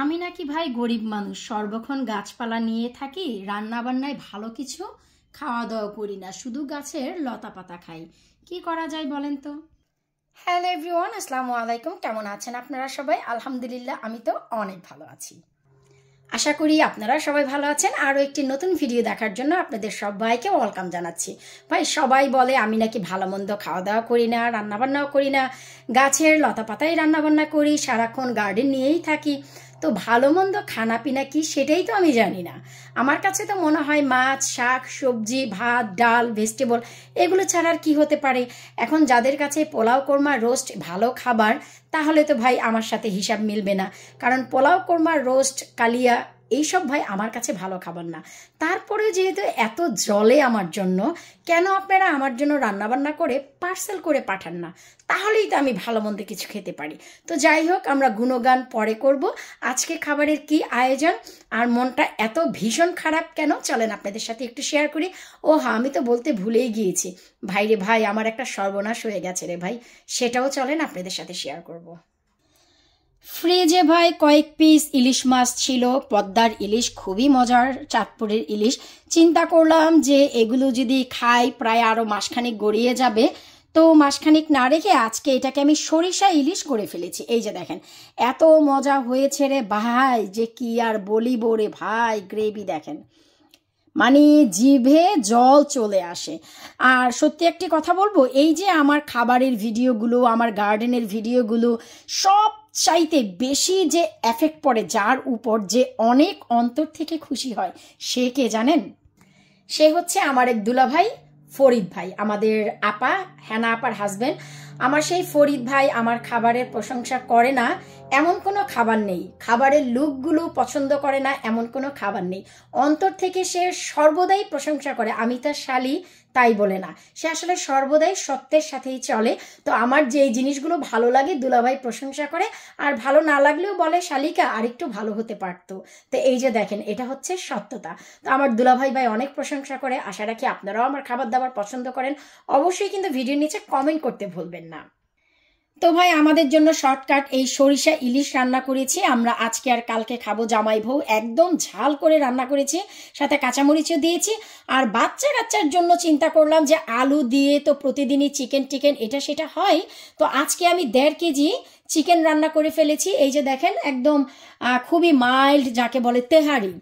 আমি নাকি ভাই গরিব মানুষ, সর্বক্ষণ গাছপালা নিয়ে থাকি, রান্না বান্নায় ভালো কিছু খাওয়া দাওয়া করি না, শুধু গাছের লতা পাতা খাই। কি করা যায় বলেন তো? হ্যালো এভরিওয়ান, আসসালামু আলাইকুম। কেমন আছেন আপনারা সবাই? আলহামদুলিল্লাহ, আমি তো অনেক ভালো আছি। আশা করি আপনারা সবাই ভালো আছেন। আরও একটি নতুন ভিডিও দেখার জন্য আপনাদের সবাইকে ওয়েলকাম জানাচ্ছি। ভাই সবাই বলে আমি নাকি ভালো মন্দ খাওয়া দাওয়া করি না, রান্নাবান্নাও করি না, গাছের লতা পাতায় রান্নাবান্না করি, সারাক্ষণ গার্ডেন নিয়েই থাকি। তো ভালো মন্দ খানা পিনা কি সেটাই তো আমি জানি না। আমার কাছে তো মনে হয় মাছ, শাক, সবজি, ভাত, ডাল, ভেজিটেবল এগুলো ছাড়া আর কি হতে পারে। এখন যাদের কাছে পোলাও কোরমা রোস্ট ভালো খাবার, তাহলে তো ভাই আমার সাথে হিসাব মিলবে না। কারণ পোলাও কোরমা রোস্ট কালিয়া এইসব ভাই আমার কাছে ভালো খাবার না। তারপরে যেহেতু এত জলে আমার জন্য, কেন আপনারা আমার জন্য রান্নাবান্না করে পার্সেল করে পাঠান না? তাহলেই তো আমি ভালো মন্দ কিছু খেতে পারি। তো যাই হোক, আমরা গুণগান পরে করব। আজকে খাবারের কি আয়োজন আর মনটা এত ভীষণ খারাপ কেন, চলেন আপনাদের সাথে একটু শেয়ার করি। ও হ্যাঁ, আমি তো বলতে ভুলেই গিয়েছি, ভাই রে ভাই, আমার একটা সর্বনাশ হয়ে গেছে রে ভাই, সেটাও চলেন আপনাদের সাথে শেয়ার করব। ফ্রিজে ভাই কয়েক পিস ইলিশ মাছ ছিল, পদ্মার ইলিশ, খুবই মজার, চাঁদপুরের ইলিশ। চিন্তা করলাম যে এগুলো যদি খাই প্রায় আরও মাসখানেক গড়িয়ে যাবে, তো মাসখানেক না রেখে আজকে এটাকে আমি সরিষা ইলিশ করে ফেলেছি। এই যে দেখেন, এত মজা হয়েছে রে ভাই, যে কি আর বলিব রে ভাই। গ্রেভি দেখেন, মানে জিভে জল চলে আসে। আর সত্যি একটি কথা বলবো, এই যে আমার খাবারের ভিডিওগুলো, আমার গার্ডেনের ভিডিওগুলো, সব চাইতে বেশি যে এফেক্ট পড়ে, যার উপর যে অনেক অন্তর থেকে খুশি হয়, সে কে জানেন? সে হচ্ছে আমার এক দুলাভাই ফরিদ ভাই, আমাদের আপা, হ্যানা আপার হাজবেন্ড। আমার সেই ফরিদ ভাই আমার খাবারের প্রশংসা করে না এমন কোনো খাবার নেই, খাবারের লুকগুলো পছন্দ করে না এমন কোনো খাবার নেই। অন্তর থেকে সে সর্বদাই প্রশংসা করে। আমি তার শালি তাই বলে না, সে আসলে সর্বদাই সত্যের সাথেই চলে। তো আমার যে জিনিসগুলো ভালো লাগে দুলাভাই প্রশংসা করে, আর ভালো না লাগলেও বলে শালিকা আরেকটু ভালো হতে পারতো। তো এই যে দেখেন, এটা হচ্ছে সত্যতা। তো আমার দুলাভাই ভাই অনেক প্রশংসা করে। আশা রাখি আপনারাও আমার খাবার দাবার পছন্দ করেন। অবশ্যই কিন্তু ভিডিওর নিচে কমেন্ট করতে ভুলবেন না। তো ভাই আমাদের জন্য শর্টকাট এই সরিষা ইলিশ রান্না করেছি আমরা আজকে, আর কালকে খাবো জামাই বউ, একদম ঝাল করে রান্না করেছি, সাথে কাঁচামরিচও দিয়েছি। আর বাচ্চা কাচ্চার জন্য চিন্তা করলাম যে আলু দিয়ে তো প্রতিদিনই চিকেন টিকেন এটা সেটা হয়, তো আজকে আমি 1.5 কেজি চিকেন রান্না করে ফেলেছি। এই যে দেখেন, একদম খুবই মাইল্ড, যাকে বলে তেহারি।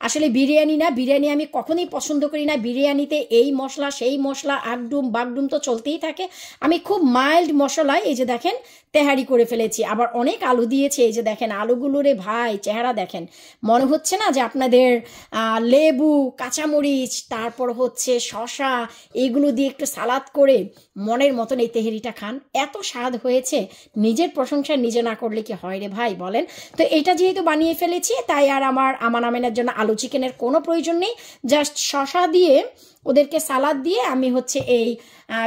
আসলে বিরিয়ানি না, বিরিয়ানি আমি কখনোই পছন্দ করি না। বিরিয়ানিতে এই মশলা সেই মশলা, আগডুম বাগডুম তো চলতেই থাকে। আমি খুব মাইল্ড মশলায় এই যে দেখেন তেহারি করে ফেলেছি। আবার অনেক আলু দিয়েছে, এই যে দেখেন আলুগুলো রে ভাই, চেহারা দেখেন, মনে হচ্ছে না যে আপনাদের লেবু, কাঁচামরিচ, তারপর হচ্ছে শশা, এইগুলো দিয়ে একটু সালাদ করে মনের মতন এই তেহারিটা খান। এত স্বাদ হয়েছে, নিজের প্রশংসা নিজে না করলে কি হয় রে ভাই বলেন? তো এটা যেহেতু বানিয়ে ফেলেছি, তাই আর আমার আমান আমেনের জন্য আলু চিকেনের কোনো প্রয়োজন নেই। জাস্ট শশা দিয়ে ওদেরকে সালাদ দিয়ে আমি হচ্ছে এই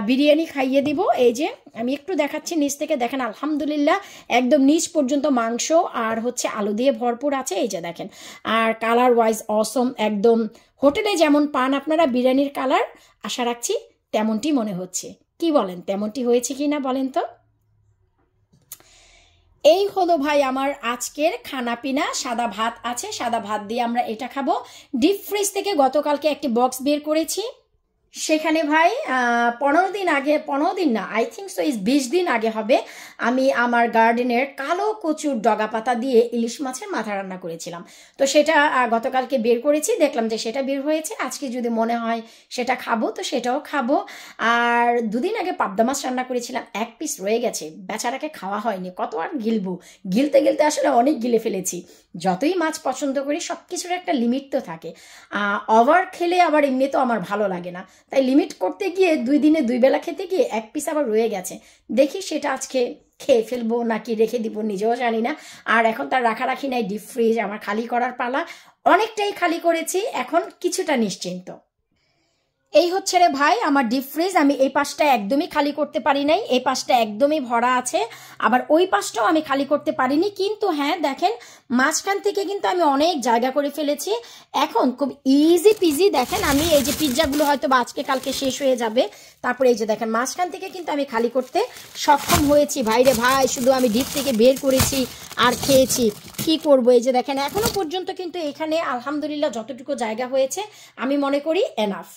বিরিয়ানি খাইয়ে দিব। এই যে আমি একটু দেখাচ্ছি নিচ থেকে, দেখেন আলহামদুলিল্লাহ একদম নিচ পর্যন্ত মাংস আর হচ্ছে আলু দিয়ে ভরপুর আছে। এই যে দেখেন, আর কালার ওয়াইজ অসম, একদম হোটেলে যেমন পান আপনারা বিরিয়ানির কালার, আশা রাখছি তেমনটি মনে হচ্ছে। কি বলেন, তেমনটি হয়েছে কি না বলেন তো? এই হলো ভাই আমার আজকের খানা পিনা। সাদা ভাত আছে, সাদা ভাত দিয়ে আমরা এটা খাবো। ডিপ ফ্রিজ থেকে গতকালকে একটি বক্স বের করেছি, সেখানে ভাই 15 দিন আগে, 15 দিন না, আই থিঙ্ক সো 20 দিন আগে হবে, আমি আমার গার্ডেনের কালো কচুর ডগা পাতা দিয়ে ইলিশ মাছের মাথা রান্না করেছিলাম। তো সেটা গতকালকে বের করেছি, দেখলাম যে সেটা বের হয়েছে, আজকে যদি মনে হয় সেটা খাবো তো সেটাও খাবো। আর 2 দিন আগে পাবদা মাছ রান্না করেছিলাম, 1 পিস রয়ে গেছে, বেচারাকে খাওয়া হয়নি, কত আর গিলবো, গিলতে গিলতে আসলে অনেক গিলে ফেলেছি। যতই মাছ পছন্দ করি, সব কিছুর একটা লিমিট তো থাকে। ওভার খেলে আবার এমনি তো আমার ভালো লাগে না, তাই লিমিট করতে গিয়ে 2 দিনে 2 বেলা খেতে গিয়ে 1 পিস আবার রয়ে গেছে। দেখি সেটা আজকে খেয়ে ফেলবো নাকি রেখে দিব, নিজেও জানি না। আর এখন তার রাখারাখি নাই, ডিপ ফ্রিজ আমার খালি করার পালা, অনেকটাই খালি করেছি, এখন কিছুটা নিশ্চিন্ত। এই হচ্ছে রে ভাই আমার ডিপ ফ্রিজ। আমি এই পাশটা একদমই খালি করতে পারি নাই, এই পাশটা একদমই ভরা আছে, আবার ওই পাশটাও আমি খালি করতে পারিনি। কিন্তু হ্যাঁ দেখেন মাঝখান থেকে কিন্তু আমি অনেক জায়গা করে ফেলেছি। এখন খুব ইজি পিজি দেখেন, আমি এই যে পিৎজাগুলো হয়তো বা আজকে কালকে শেষ হয়ে যাবে, তারপরে এই যে দেখেন মাঝখান থেকে কিন্তু আমি খালি করতে সক্ষম হয়েছি। ভাই রে ভাই, শুধু আমি ডিপ থেকে বের করেছি আর খেয়েছি, কি করব। এই যে দেখেন এখনো পর্যন্ত কিন্তু এখানে আলহামদুলিল্লাহ যতটুকু জায়গা হয়েছে আমি মনে করি এনাফ।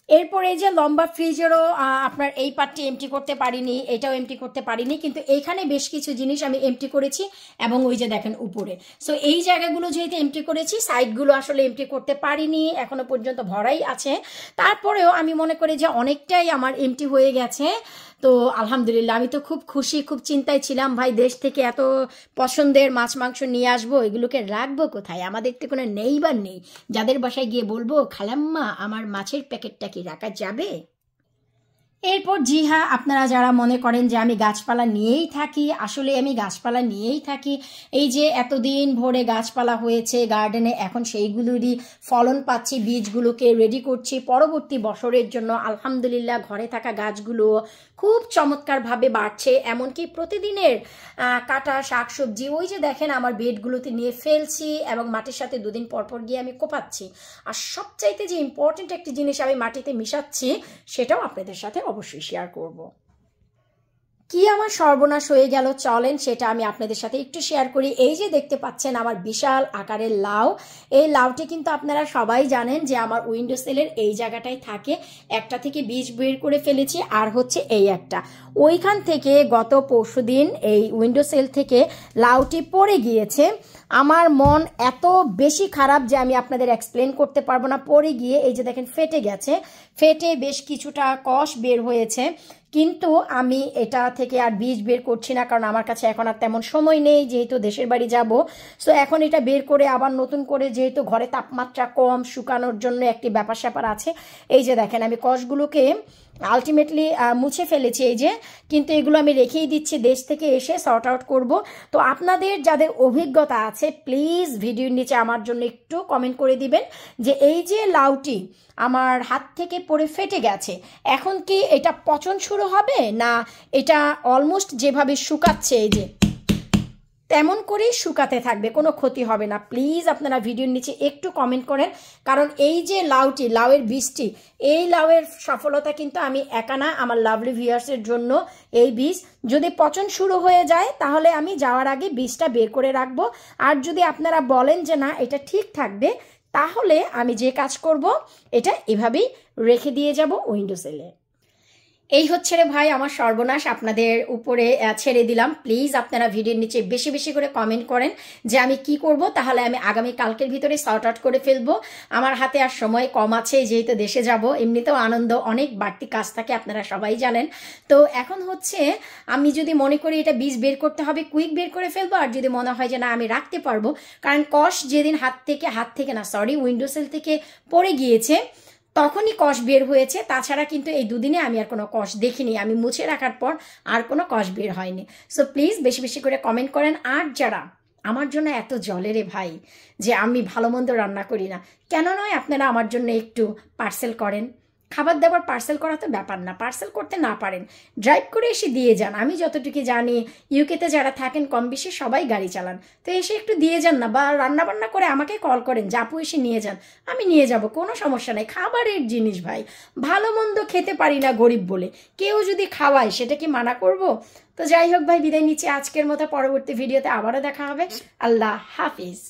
এরপর এই যে লম্বা ফ্রিজেরও আপনার এই পার্টটি এমটি করতে পারিনি, এটাও এমটি করতে পারিনি, কিন্তু এইখানে বেশ কিছু জিনিস আমি এমটি করেছি এবং ওই যে দেখেন উপরে। সো এই জায়গাগুলো যেহেতু এমটি করেছি, সাইডগুলো আসলে এমটি করতে পারিনি, এখনো পর্যন্ত ভরাই আছে। তারপরেও আমি মনে করি যে অনেকটাই আমার এমটি হয়ে গেছে। তো আলহামদুলিল্লাহ আমি তো খুব খুশি, খুব চিন্তায় ছিলাম ভাই, দেশ থেকে এত পছন্দের মাছ মাংস নিয়ে আসবো, এগুলোকে রাখবো কোথায়? আমাদের তো কোনো নেইবার নেই যাদের বাসায় গিয়ে বলবো খালাম্মা আমার মাছের প্যাকেটটা কি রাখা যাবে? এরপর জি হ্যাঁ, আপনারা যারা মনে করেন যে আমি গাছপালা নিয়েই থাকি, আসলে আমি গাছপালা নিয়েই থাকি। এই যে এতদিন ভরে গাছপালা হয়েছে গার্ডেনে, এখন সেইগুলোরই ফলন পাচ্ছি, বীজগুলোকে রেডি করছি পরবর্তী বছরের জন্য। আলহামদুলিল্লাহ ঘরে থাকা গাছগুলো খুব চমৎকারভাবে বাড়ছে, এমনকি প্রতিদিনের কাটা শাকসবজি ওই যে দেখেন আমার বেডগুলোতে নিয়ে ফেলছি এবং মাটির সাথে দুদিন পর পর গিয়ে আমি কোপাচ্ছি। আর সবচাইতে যে ইম্পর্টেন্ট একটি জিনিস আমি মাটিতে মিশাচ্ছি, সেটাও আপনাদের সাথে অবশ্যই শেয়ার করব। কি আমার সর্বনাশ হয়ে গেল চলেন সেটা আমি আপনাদের সাথে একটু শেয়ার করি। এই যে দেখতে পাচ্ছেন আমার বিশাল আকারের লাউ, এই লাউটি কিন্তু আপনারা সবাই জানেন যে আমার উইন্ডো সেলের এই জায়গাটায় থাকে। একটা থেকে বীজ বের করে ফেলেছি, আর হচ্ছে এই একটা, ওইখান থেকে গত পরশুদিন এই উইন্ডো সেল থেকে লাউটি পড়ে গিয়েছে। আমার মন এত বেশি খারাপ যে আমি আপনাদের এক্সপ্লেন করতে পারবো না। পড়ে গিয়ে এই যে দেখেন ফেটে গেছে, ফেটে বেশ কিছুটা কষ বের হয়েছে, কিন্তু আমি এটা থেকে আর বীজ বের করছি না, কারণ আমার কাছে এখন আর তেমন সময় নেই, যেহেতু দেশের বাড়ি যাব। সো এখন এটা বের করে আবার নতুন করে, যেহেতু ঘরে তাপমাত্রা কম, শুকানোর জন্য একটি ব্যাপার স্যাপার আছে। এই যে দেখেন আমি কষগুলোকে আলটিমেটলি মুছে ফেলেছি এই যে, কিন্তু এগুলো আমি রেখেই দিচ্ছি, দেশ থেকে এসে সর্ট আউট করবো। তো আপনাদের যাদের অভিজ্ঞতা আছে প্লিজ ভিডিওর নিচে আমার জন্য একটু কমেন্ট করে দিবেন যে এই যে লাউটি আমার হাত থেকে পড়ে ফেটে গেছে, এখন কি এটা পচন শুরু হবে, না এটা অলমোস্ট যেভাবে শুকাচ্ছে এই যে তেমন করেই শুকাতে থাকবে, কোনো ক্ষতি হবে না? প্লিজ আপনারা ভিডিওর নিচে একটু কমেন্ট করেন, কারণ এই যে লাউটি, লাউয়ের বীজটি, এই লাউয়ের সফলতা কিন্তু আমি একা না, আমার লাভলি ভিউয়ার্সের জন্য এই বীজ যদি পচন শুরু হয়ে যায় তাহলে আমি যাওয়ার আগে বীজটা বের করে রাখবো। আর যদি আপনারা বলেন যে না এটা ঠিক থাকবে, তাহলে আমি যে কাজ করব এটা এভাবেই রেখে দিয়ে যাব উইন্ডো সেলে। এই হচ্ছে রে ভাই আমার সর্বনাশ, আপনাদের উপরে ছেড়ে দিলাম। প্লিজ আপনারা ভিডিওর নিচে বেশি বেশি করে কমেন্ট করেন যে আমি কি করব, তাহলে আমি আগামী কালকের ভিতরে সর্ট আউট করে ফেলবো। আমার হাতে আর সময় কম আছে, যেহেতু দেশে যাব, এমনিতেও আনন্দ অনেক বাড়তি কাজ থাকে আপনারা সবাই জানেন। তো এখন হচ্ছে আমি যদি মনে করি এটা বীজ বের করতে হবে, কুইক বের করে ফেলবো। আর যদি মনে হয় যে না আমি রাখতে পারবো, কারণ কষ যেদিন হাত থেকে না সরি উইন্ডো সেল থেকে পড়ে গিয়েছে তখনই কষ বের হয়েছে, তাছাড়া কিন্তু এই দুদিনে আমি আর কোনো কষ দেখিনি, আমি মুছে রাখার পর আর কোনো কষ বের হয়নি। সো প্লিজ বেশি বেশি করে কমেন্ট করেন। আর যারা আমার জন্য এত জলে রে ভাই যে আমি ভালো মন্দ রান্না করি না, কেন নয় আপনারা আমার জন্য একটু পার্সেল করেন। খাবার দাবার পার্সেল করা তো ব্যাপার না, পার্সেল করতে না পারেন ড্রাইভ করে এসে দিয়ে যান। আমি যতটুকু জানি ইউকেতে যারা থাকেন কম বেশি সবাই গাড়ি চালান, তো এসে একটু দিয়ে যান না, বা রান্না বান্না করে আমাকে কল করেন যে আপু এসে নিয়ে যান, আমি নিয়ে যাব, কোনো সমস্যা নেই। খাবারের জিনিস ভাই, ভালো মন্দ খেতে পারি না গরিব বলে, কেউ যদি খাওয়ায় সেটা কি মানা করব? তো যাই হোক ভাই, বিদায় নিচ্ছি আজকের মতো, পরবর্তী ভিডিওতে আবারও দেখা হবে। আল্লাহ হাফিজ।